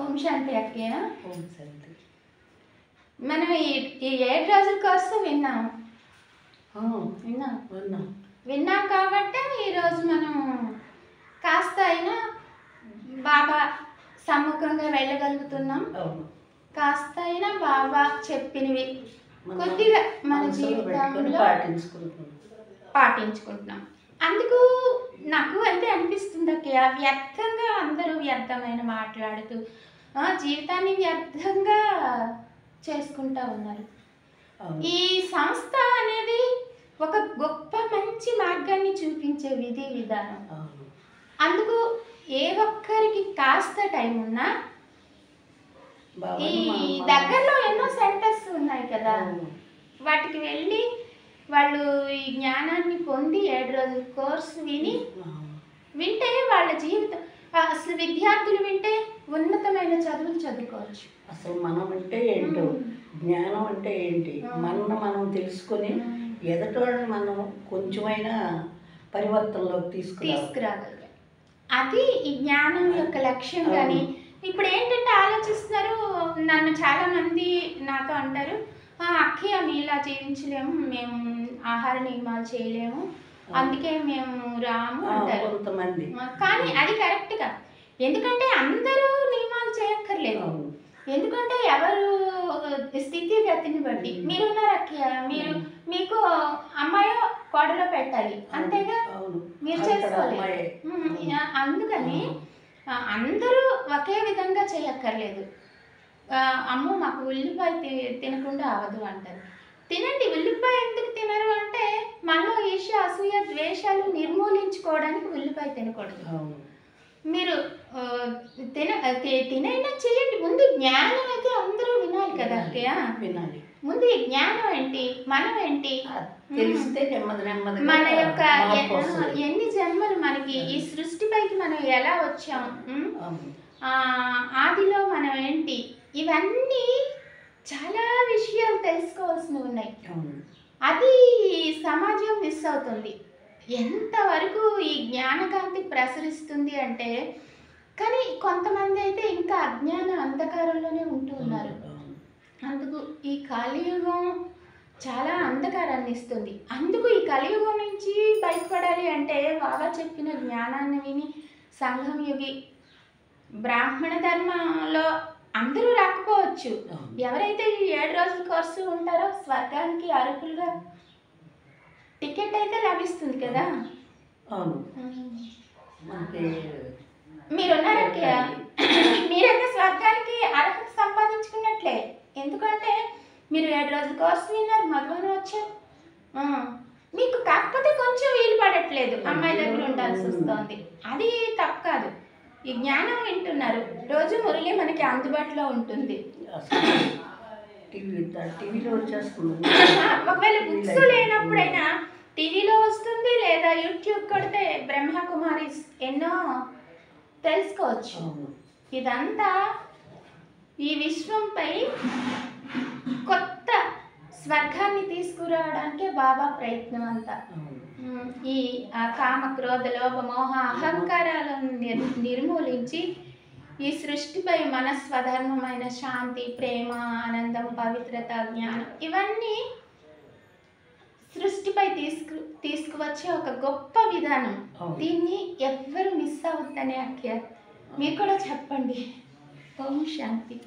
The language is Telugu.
ఓం శాంతి అక్కయ్య. ఓం శాంతి. మనం ఈ 7 రోజుల కోసం విన్నాం కాబట్టి ఈరోజు మనం కాస్త అయినా బాబా సమ్ముఖంగా వెళ్ళగలుగుతున్నాం. కాస్త అయినా బాబా చెప్పినవి కొద్దిగా మన జీవితంలో పాటించుకుంటున్నాం. అందుకు నాకు అయితే అనిపిస్తుంది అక్కయ్య, వ్యర్థంగా అందరూ వ్యర్థమైన మాట్లాడుతూ జీవితాన్ని వ్యర్థంగా చేసుకుంటూ ఉన్నారు. ఈ సంస్థ అనేది ఒక గొప్ప మంచి మార్గాన్ని చూపించే విధి విధానం. అందుకు ఏ ఒక్కరికి కాస్త టైం ఉన్నా ఈ దగ్గరలో ఎన్నో సెంటర్స్ ఉన్నాయి కదా, వాటికి వెళ్ళి వాళ్ళు ఈ జ్ఞానాన్ని పొంది 7 రోజుల కోర్సు వింటే వాళ్ళ జీవితం, అసలు విద్యార్థులు వింటే ఉన్నతమైన చదువులు చదువుకోవచ్చు. అసలు మనం అంటే ఏంటో, జ్ఞానం అంటే ఏంటి, మనం తెలుసుకొని ఎదటోళ్ళని మనం కొంచెమైనా పరివర్తనలోకి తీసుకురాగలిగాం. అది ఈ జ్ఞానం యొక్క లక్ష్యం. కానీ ఇప్పుడు ఏంటంటే ఆలోచిస్తున్నారు, నన్ను చాలామంది నాతో అంటారు, అక్కయ్య మీలా జీవించలేము, మేము ఆహార నియమాలు చేయలేము, అందుకే మేము రాము అంటారు కొంతమంది. కానీ అది కరెక్ట్ కాదు. ఎందుకంటే అందరూ నియమాలు చేయక్కర్లేదు. ఎందుకంటే ఎవరు స్థితిగతిని బట్టి మీరున్నారు అక్కయ్య, మీకు అమ్మాయో కోడలో పెట్టాలి, అంతేగా, మీరు చేసుకోలేదు. అందుకని అందరూ ఒకే విధంగా చేయక్కర్లేదు. అమ్మో మాకు ఉల్లిపాయ తినకుండా అవదు అంటారు. తినండి, ఉల్లిపాయ ఎందుకు తినరు అంటే మనలో ఈర్ష్య అసూయ ద్వేషాలు నిర్మూలించుకోవడానికి ఉల్లిపాయ తినకూడదు. మీరు తినైనా చేయండి. ముందు జ్ఞానం అయితే అందరూ వినాలి కదా అక్కయ్య, వినాలి. ముందు ఈ జ్ఞానం ఏంటి, మనం ఏంటి తెలిస్తే నెమ్మది మన యొక్క ఎన్ని జన్మలు మనకి, ఈ సృష్టిపైకి మనం ఎలా వచ్చాం, ఆదిలో మనం ఏంటి, ఇవన్నీ చాలా విషయాలు తెలుసుకోవాల్సినవి ఉన్నాయి. అది సమాజం మిస్ అవుతుంది. ఎంతవరకు ఈ జ్ఞానకాంతి ప్రసరిస్తుంది అంటే, కానీ కొంతమంది అయితే ఇంకా అజ్ఞాన అంధకారంలోనే ఉంటూ ఉన్నారు. అందుకు ఈ కలియుగం చాలా అంధకారాన్ని ఇస్తుంది. అందుకు ఈ కలియుగం నుంచి బయటపడాలి అంటే బాగా చెప్పిన జ్ఞానాన్ని విని సంఘం యుగి బ్రాహ్మణ ధర్మంలో అందరూ రాకపోవచ్చు. ఎవరైతే ఈ 7 రోజుల కోర్సు ఉంటారో స్వర్గానికి అర్హులుగా టికెట్ అయితే లభిస్తుంది కదా. మీరున్నారక్క, మీరైతే స్వర్గానికి అర్హత సంపాదించుకున్నట్లే. ఎందుకంటే మీరు 7 రోజుల కోర్సు విన్నారు, మధువనం వచ్చారు. మీకు కాకపోతే కొంచెం వీలు పడట్లేదు, అమ్మాయి దగ్గర ఉండాల్సి వస్తుంది. అది తప్పు కాదు. ఈ జ్ఞానం వింటున్నారు, రోజు మురళి మనకి అందుబాటులో ఉంటుంది. ఒకవేళ బుక్స్ లేనప్పుడైనా టీవీలో వస్తుంది, లేదా యూట్యూబ్ కొడితే బ్రహ్మకుమారీస్ ఎన్నో తెలుసుకోవచ్చు. ఇదంతా ఈ విశ్వంపై కొత్త స్వర్గాన్ని తీసుకురావడానికే బాబా ప్రయత్నం అంతా. ఈ కామ క్రోధ లోభ మోహ అహంకారాలను నిర్మూలించి ఈ సృష్టిపై మన స్వధర్మమైన శాంతి, ప్రేమ, ఆనందం, పవిత్రత, జ్ఞానం ఇవన్నీ సృష్టిపై తీసుకువచ్చే ఒక గొప్ప విధానం. దీన్ని ఎవ్వరు మిస్ అవుద్దనే అక్కయ్య, మీరు కూడా చెప్పండి. ఓం శాంతి.